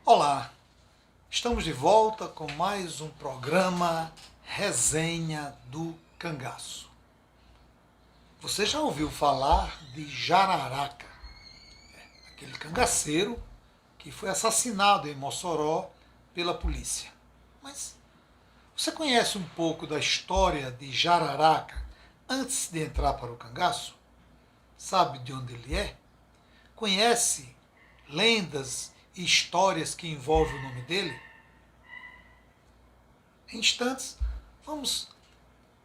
Olá, estamos de volta com mais um programa Resenha do Cangaço. Você já ouviu falar de Jararaca, aquele cangaceiro que foi assassinado em Mossoró pela polícia. Mas você conhece um pouco da história de Jararaca antes de entrar para o cangaço? Sabe de onde ele é? Conhece lendas e histórias que envolvem o nome dele? Em instantes, vamos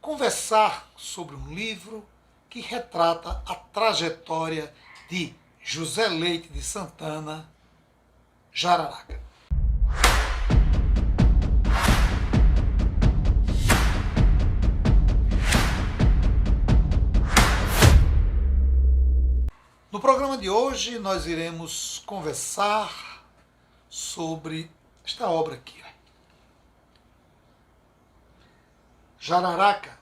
conversar sobre um livro que retrata a trajetória de José Leite de Santana, Jararaca. No programa de hoje nós iremos conversar sobre esta obra aqui. Jararaca,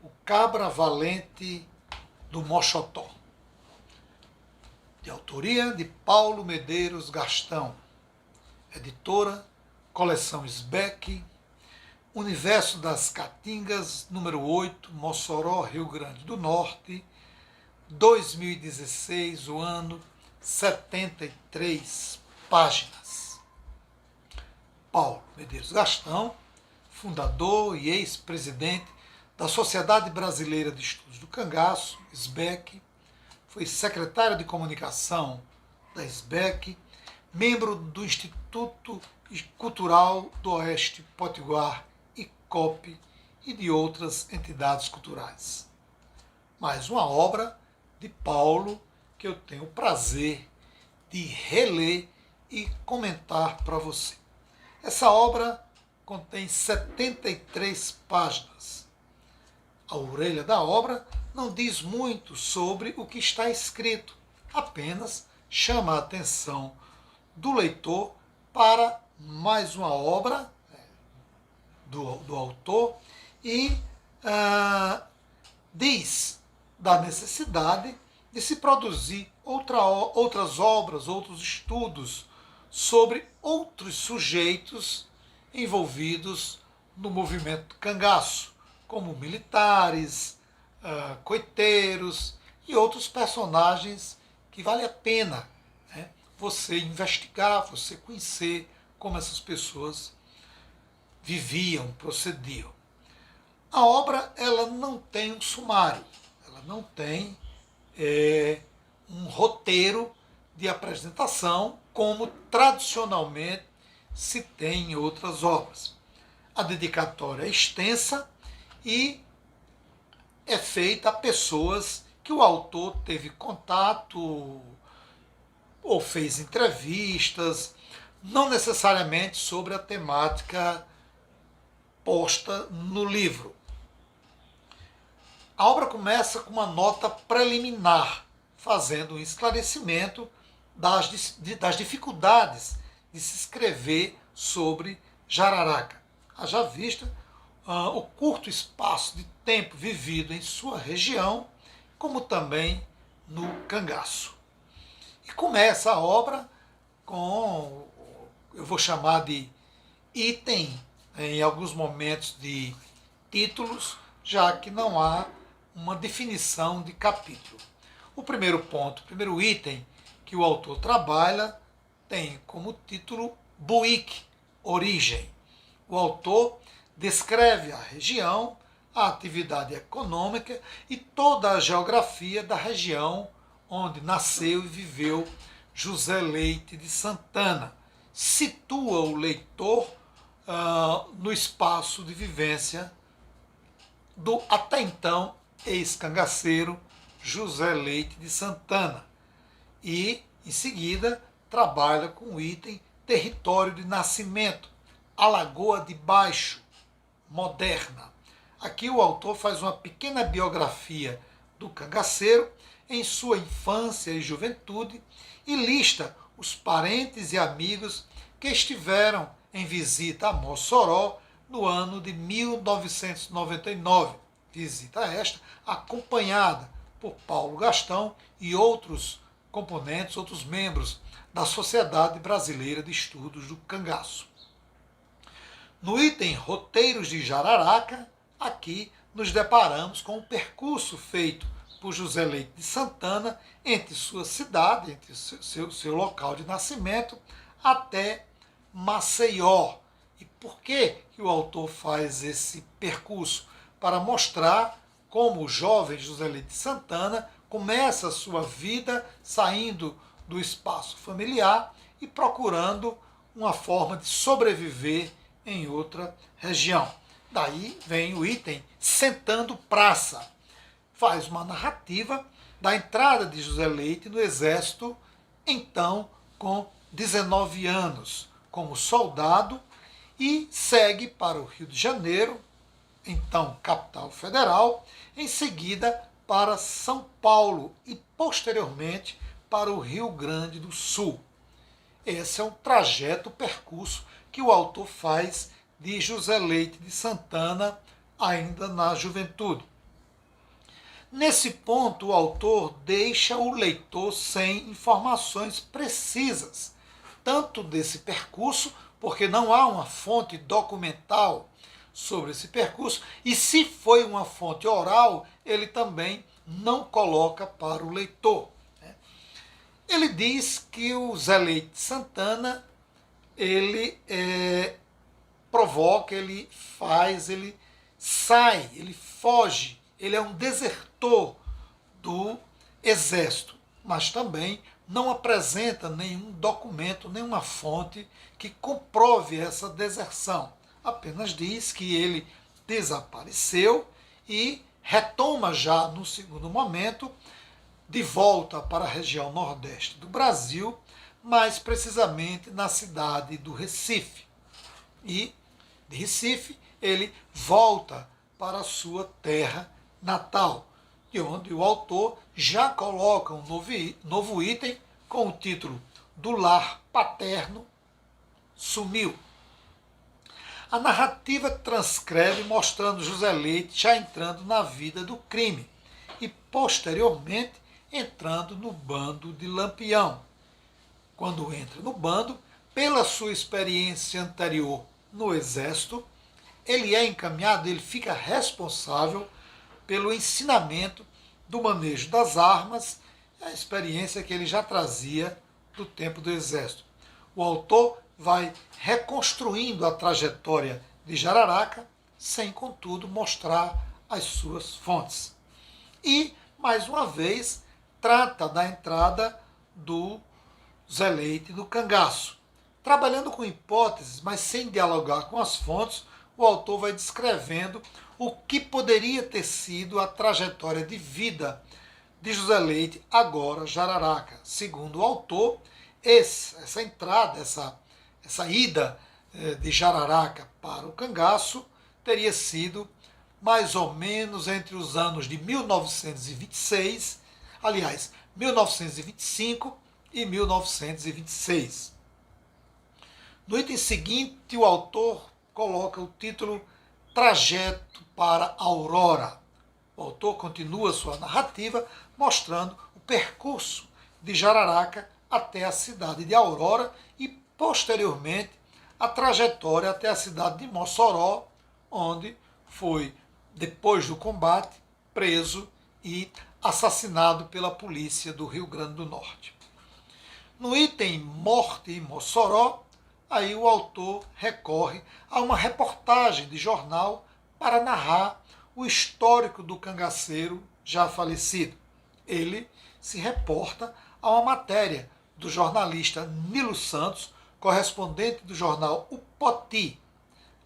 o cabra valente do Moxotó, de autoria de Paulo Medeiros Gastão, editora, coleção Sbeck, Universo das Caatingas, número 8, Mossoró, Rio Grande do Norte, 2016, o ano, 73 páginas. Paulo Medeiros Gastão, fundador e ex-presidente da Sociedade Brasileira de Estudos do Cangaço, SBEC, foi secretário de comunicação da SBEC, membro do Instituto Cultural do Oeste Potiguar, ICOP, e de outras entidades culturais. Mais uma obra de Paulo que eu tenho o prazer de reler e comentar para você. Essa obra contém 73 páginas. A orelha da obra não diz muito sobre o que está escrito, apenas chama a atenção do leitor para mais uma obra do autor e diz da necessidade de se produzir outras obras, outros estudos sobre outros sujeitos envolvidos no movimento cangaço, como militares, coiteiros e outros personagens que vale a pena você investigar, você conhecer como essas pessoas viviam, procediam. A obra ela não tem um sumário, ela não tem um roteiro de apresentação como tradicionalmente se tem em outras obras. A dedicatória é extensa e é feita a pessoas que o autor teve contato ou fez entrevistas, não necessariamente sobre a temática posta no livro. A obra começa com uma nota preliminar, fazendo um esclarecimento das dificuldades de se escrever sobre Jararaca. Haja vista o curto espaço de tempo vivido em sua região, como também no cangaço. E começa a obra com, eu vou chamar de item, em alguns momentos de títulos, já que não há uma definição de capítulo. O primeiro ponto, o primeiro item que o autor trabalha tem como título Buíque, origem. O autor descreve a região, a atividade econômica e toda a geografia da região onde nasceu e viveu José Leite de Santana. Situa o leitor no espaço de vivência do até então ex-cangaceiro José Leite de Santana. E, em seguida, trabalha com o item território de nascimento, Alagoa de Baixo, moderna. Aqui o autor faz uma pequena biografia do cangaceiro em sua infância e juventude e lista os parentes e amigos que estiveram em visita a Mossoró no ano de 1999. Visita esta acompanhada por Paulo Gastão e outros componentes, outros membros da Sociedade Brasileira de Estudos do Cangaço. No item Roteiros de Jararaca, aqui nos deparamos com o percurso feito por José Leite de Santana entre sua cidade, entre seu local de nascimento, até Maceió. E por que o autor faz esse percurso? Para mostrar como o jovem José Leite de Santana começa a sua vida saindo do espaço familiar e procurando uma forma de sobreviver em outra região. Daí vem o item Sentando Praça. Faz uma narrativa da entrada de José Leite no Exército, então com 19 anos, como soldado, e segue para o Rio de Janeiro, então capital federal, em seguida para São Paulo e posteriormente para o Rio Grande do Sul. Esse é um trajeto, percurso que o autor faz de José Leite de Santana ainda na juventude. Nesse ponto, o autor deixa o leitor sem informações precisas, tanto desse percurso, porque não há uma fonte documental sobre esse percurso, e se foi uma fonte oral, ele também não coloca para o leitor. Ele diz que o Zé Leite de Santana, ele provoca, ele faz, ele sai, ele foge, ele é um desertor do exército, mas também não apresenta nenhum documento, nenhuma fonte que comprove essa deserção. Apenas diz que ele desapareceu e retoma já no segundo momento, de volta para a região nordeste do Brasil, mais precisamente na cidade do Recife. E de Recife ele volta para a sua terra natal, de onde o autor já coloca um novo item com o título Do Lar Paterno Sumiu. A narrativa transcreve mostrando José Leite já entrando na vida do crime e, posteriormente, entrando no bando de Lampião. Quando entra no bando, pela sua experiência anterior no Exército, ele é encaminhado, ele fica responsável pelo ensinamento do manejo das armas, a experiência que ele já trazia do tempo do Exército. O autor vai reconstruindo a trajetória de Jararaca, sem, contudo, mostrar as suas fontes. E, mais uma vez, trata da entrada do Zé Leite do Cangaço. Trabalhando com hipóteses, mas sem dialogar com as fontes, o autor vai descrevendo o que poderia ter sido a trajetória de vida de José Leite, agora Jararaca. Segundo o autor, essa entrada, essa ida de Jararaca para o Cangaço teria sido mais ou menos entre os anos de 1926, aliás, 1925 e 1926. No item seguinte, o autor coloca o título Trajeto para Aurora. O autor continua sua narrativa mostrando o percurso de Jararaca até a cidade de Aurora e, posteriormente, a trajetória até a cidade de Mossoró, onde foi, depois do combate, preso e assassinado pela polícia do Rio Grande do Norte. No item Morte em Mossoró, aí o autor recorre a uma reportagem de jornal para narrar o histórico do cangaceiro já falecido. Ele se reporta a uma matéria do jornalista Nilo Santos, correspondente do jornal O Poti.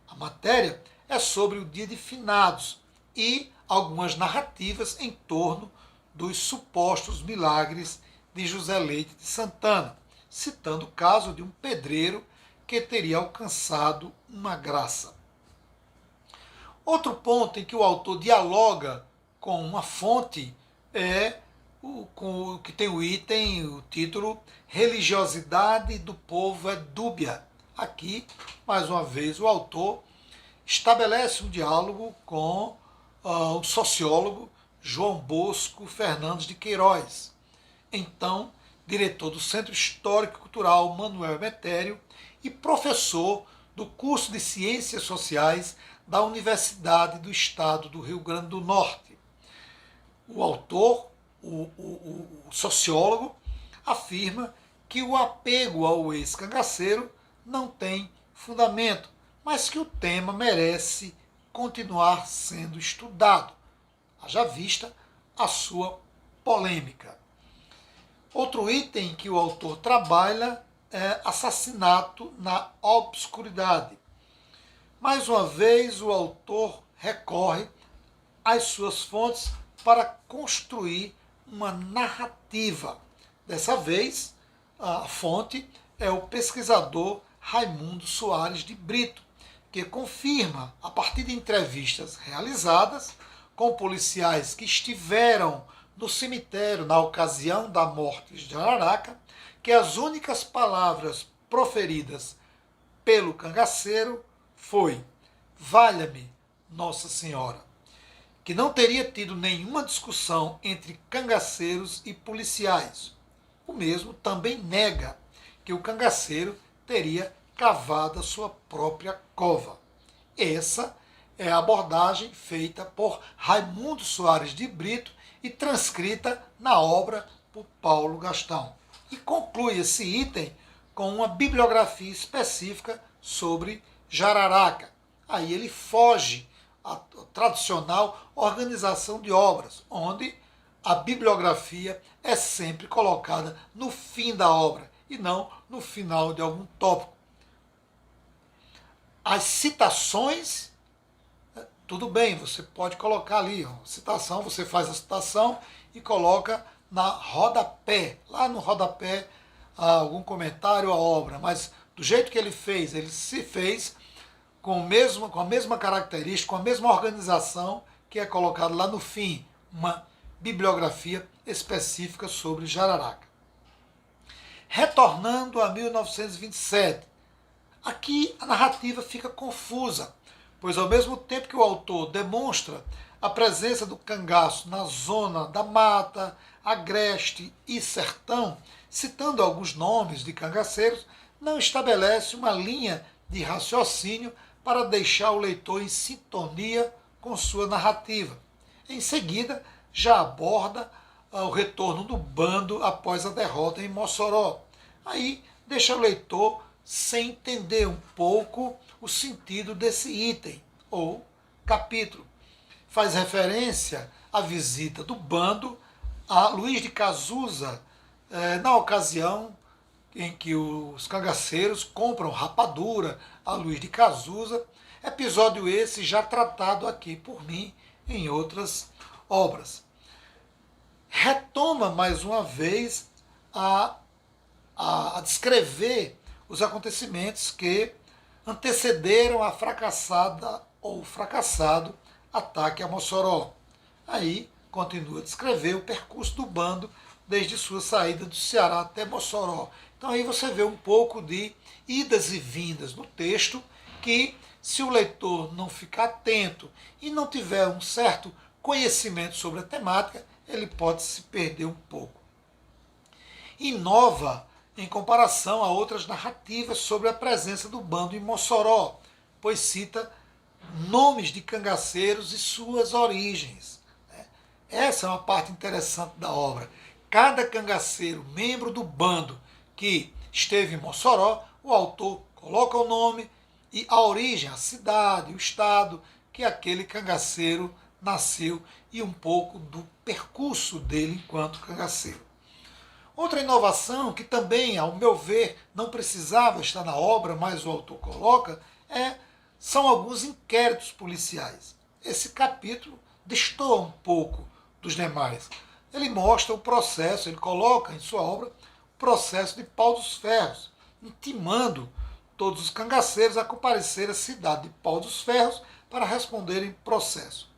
A matéria é sobre o dia de finados e algumas narrativas em torno dos supostos milagres de José Leite de Santana, citando o caso de um pedreiro que teria alcançado uma graça. Outro ponto em que o autor dialoga com uma fonte é com o que tem o título Religiosidade do Povo é Dúbia. Aqui, mais uma vez, o autor estabelece um diálogo com o sociólogo João Bosco Fernandes de Queiroz. Então, diretor do Centro Histórico e Cultural Manuel Emetério e professor do curso de Ciências Sociais da Universidade do Estado do Rio Grande do Norte. O autor, o sociólogo, afirma que o apego ao ex-cangaceiro não tem fundamento, mas que o tema merece continuar sendo estudado, haja vista a sua polêmica. Outro item que o autor trabalha é assassinato na obscuridade. Mais uma vez, o autor recorre às suas fontes para construir uma narrativa. Dessa vez, a fonte é o pesquisador Raimundo Soares de Brito, que confirma, a partir de entrevistas realizadas com policiais que estiveram no cemitério na ocasião da morte de Jararaca, que as únicas palavras proferidas pelo cangaceiro foi: valha-me, Nossa Senhora, que não teria tido nenhuma discussão entre cangaceiros e policiais. O mesmo também nega que o cangaceiro teria cavado a sua própria cova. Essa é a abordagem feita por Raimundo Soares de Brito e transcrita na obra por Paulo Gastão. E conclui esse item com uma bibliografia específica sobre Jararaca. Aí ele foge à tradicional organização de obras, onde a bibliografia é sempre colocada no fim da obra e não no final de algum tópico. As citações, tudo bem, você pode colocar ali, citação, você faz a citação e coloca na rodapé, lá no rodapé, algum comentário à obra, mas do jeito que ele se fez com a mesma característica, com a mesma organização que é colocado lá no fim, uma bibliografia específica sobre Jararaca. Retornando a 1927, aqui a narrativa fica confusa, pois ao mesmo tempo que o autor demonstra a presença do cangaço na zona da mata, agreste e sertão, citando alguns nomes de cangaceiros, não estabelece uma linha de raciocínio para deixar o leitor em sintonia com sua narrativa. Em seguida, já aborda o retorno do bando após a derrota em Mossoró. Aí deixa o leitor sem entender um pouco o sentido desse item ou capítulo. Faz referência à visita do bando a Luís de Cazuza, na ocasião em que os cangaceiros compram rapadura a Luís de Cazuza, episódio esse já tratado aqui por mim em outras obras. Retoma mais uma vez a descrever os acontecimentos que antecederam a fracassada ou fracassado ataque a Mossoró. Aí continua a descrever o percurso do bando desde sua saída do Ceará até Mossoró. Então aí você vê um pouco de idas e vindas no texto que, se o leitor não ficar atento e não tiver um certo conhecimento sobre a temática, ele pode se perder um pouco. Inova em comparação a outras narrativas sobre a presença do bando em Mossoró, pois cita nomes de cangaceiros e suas origens. Essa é uma parte interessante da obra. Cada cangaceiro, membro do bando que esteve em Mossoró, o autor coloca o nome e a origem, a cidade, o estado que aquele cangaceiro nasceu e um pouco do percurso dele enquanto cangaceiro. Outra inovação que também, ao meu ver, não precisava estar na obra, mas o autor coloca, são alguns inquéritos policiais. Esse capítulo destoa um pouco dos demais. Ele mostra o processo, ele coloca em sua obra o processo de Pau dos Ferros, intimando todos os cangaceiros a comparecer à cidade de Pau dos Ferros para responderem processo.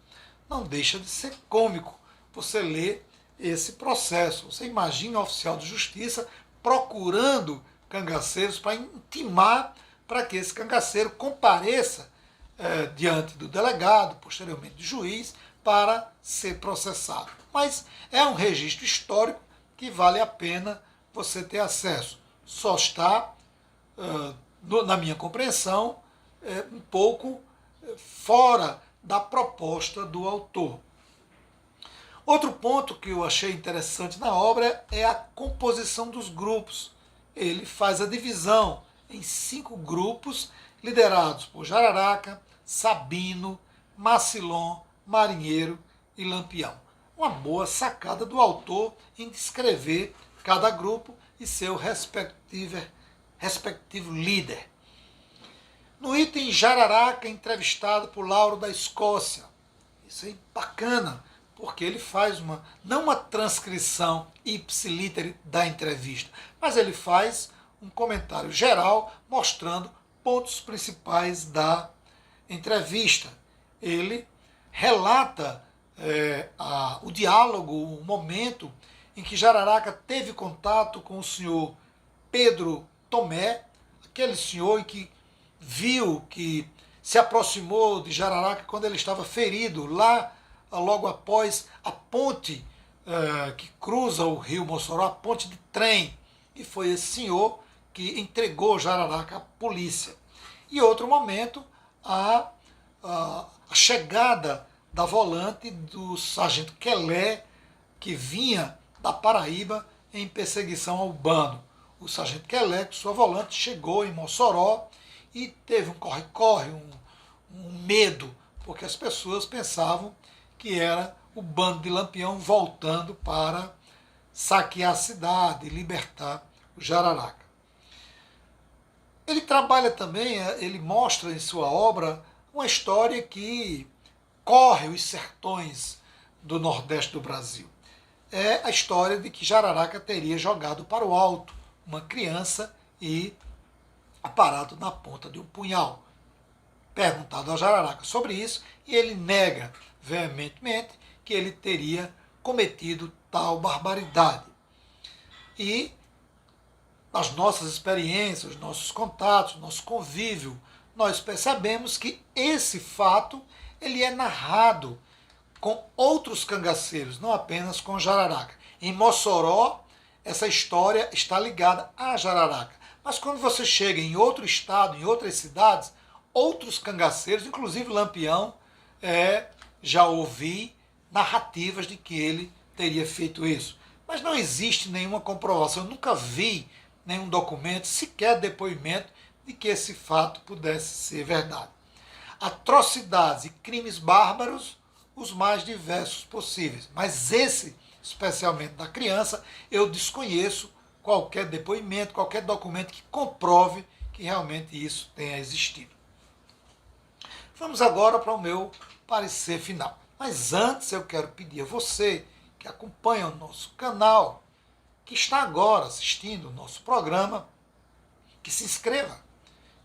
Não deixa de ser cômico você ler esse processo. Você imagina o oficial de justiça procurando cangaceiros para intimar para que esse cangaceiro compareça diante do delegado, posteriormente do juiz, para ser processado. Mas é um registro histórico que vale a pena você ter acesso. Só está, na minha compreensão, um pouco fora da proposta do autor. Outro ponto que eu achei interessante na obra é a composição dos grupos. Ele faz a divisão em 5 grupos liderados por Jararaca, Sabino, Macilon, Marinheiro e Lampião. Uma boa sacada do autor em descrever cada grupo e seu respectivo líder. No item Jararaca, entrevistado por Lauro da Escócia. Isso é bacana, porque ele faz não uma transcrição ipsiliter da entrevista, mas ele faz um comentário geral mostrando pontos principais da entrevista. Ele relata o diálogo, o momento em que Jararaca teve contato com o senhor Pedro Tomé, aquele senhor que viu, que se aproximou de Jararaca quando ele estava ferido, lá logo após a ponte que cruza o rio Mossoró, a ponte de trem. E foi esse senhor que entregou Jararaca à polícia. E outro momento, a chegada da volante do sargento Quelé, que vinha da Paraíba em perseguição ao bando. O sargento Quelé, com sua volante, chegou em Mossoró e teve um corre-corre, um medo, porque as pessoas pensavam que era o bando de Lampião voltando para saquear a cidade e libertar o Jararaca. Ele trabalha também, ele mostra em sua obra uma história que corre os sertões do Nordeste do Brasil. É a história de que Jararaca teria jogado para o alto uma criança e parado na ponta de um punhal. Perguntado a Jararaca sobre isso, e ele nega veementemente que ele teria cometido tal barbaridade. E nas nossas experiências, nossos contatos, nosso convívio, nós percebemos que esse fato ele é narrado com outros cangaceiros, não apenas com Jararaca. Em Mossoró, essa história está ligada a Jararaca. Mas quando você chega em outro estado, em outras cidades, outros cangaceiros, inclusive Lampião, já ouvi narrativas de que ele teria feito isso. Mas não existe nenhuma comprovação, eu nunca vi nenhum documento, sequer depoimento, de que esse fato pudesse ser verdade. Atrocidades e crimes bárbaros, os mais diversos possíveis. Mas esse, especialmente da criança, eu desconheço qualquer depoimento, qualquer documento que comprove que realmente isso tenha existido. Vamos agora para o meu parecer final. Mas antes eu quero pedir a você que acompanha o nosso canal, que está agora assistindo o nosso programa, que se inscreva,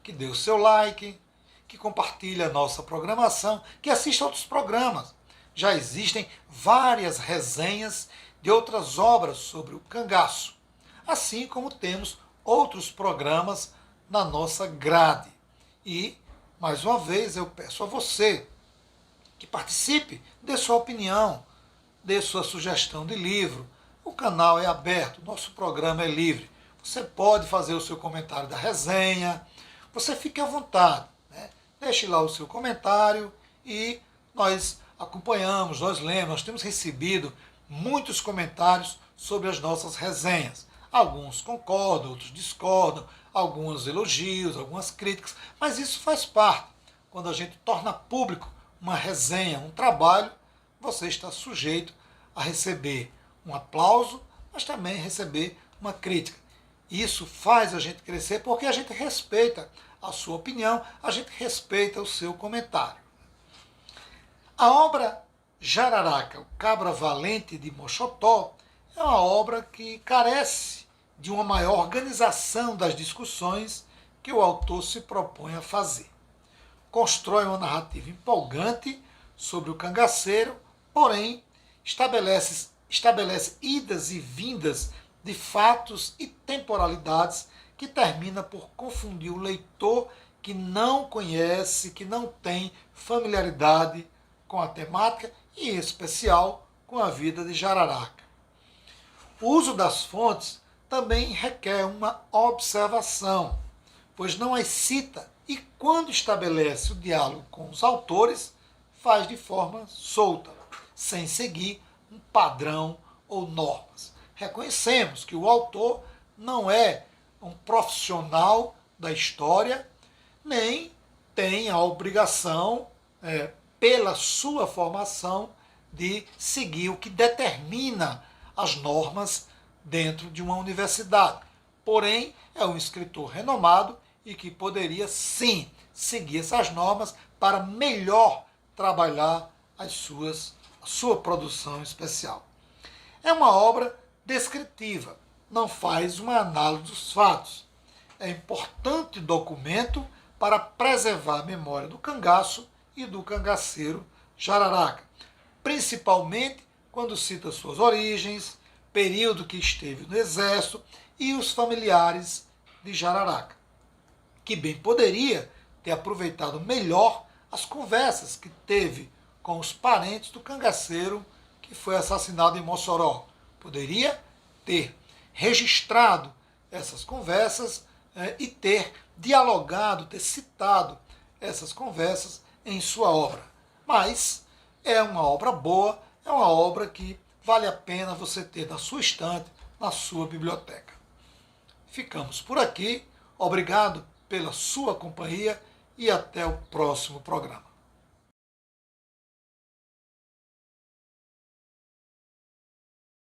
que dê o seu like, que compartilhe a nossa programação, que assista outros programas. Já existem várias resenhas de outras obras sobre o cangaço, assim como temos outros programas na nossa grade. E, mais uma vez, eu peço a você que participe, dê sua opinião, dê sua sugestão de livro. O canal é aberto, o nosso programa é livre. Você pode fazer o seu comentário da resenha, você fique à vontade, né? Deixe lá o seu comentário e nós acompanhamos, nós lemos, nós temos recebido muitos comentários sobre as nossas resenhas. Alguns concordam, outros discordam, alguns elogios, algumas críticas, mas isso faz parte. Quando a gente torna público uma resenha, um trabalho, você está sujeito a receber um aplauso, mas também receber uma crítica. Isso faz a gente crescer porque a gente respeita a sua opinião, a gente respeita o seu comentário. A obra Jararaca, o Cabra Valente de Moxotó, é uma obra que carece de uma maior organização das discussões que o autor se propõe a fazer. Constrói uma narrativa empolgante sobre o cangaceiro, porém estabelece idas e vindas de fatos e temporalidades que termina por confundir o leitor que não conhece, que não tem familiaridade com a temática e, em especial, com a vida de Jararaca. O uso das fontes também requer uma observação, pois não as cita e, quando estabelece o diálogo com os autores, faz de forma solta, sem seguir um padrão ou normas. Reconhecemos que o autor não é um profissional da história, nem tem a obrigação, pela sua formação, de seguir o que determina as normas dentro de uma universidade. Porém, é um escritor renomado e que poderia, sim, seguir essas normas para melhor trabalhar a sua produção especial. É uma obra descritiva, não faz uma análise dos fatos. É importante documento para preservar a memória do cangaço e do cangaceiro Jararaca, principalmente quando cita suas origens, período que esteve no exército e os familiares de Jararaca, que bem poderia ter aproveitado melhor as conversas que teve com os parentes do cangaceiro que foi assassinado em Mossoró. Poderia ter registrado essas conversas, e ter dialogado, ter citado essas conversas em sua obra. Mas é uma obra boa, é uma obra que vale a pena você ter na sua estante, na sua biblioteca. Ficamos por aqui. Obrigado pela sua companhia e até o próximo programa.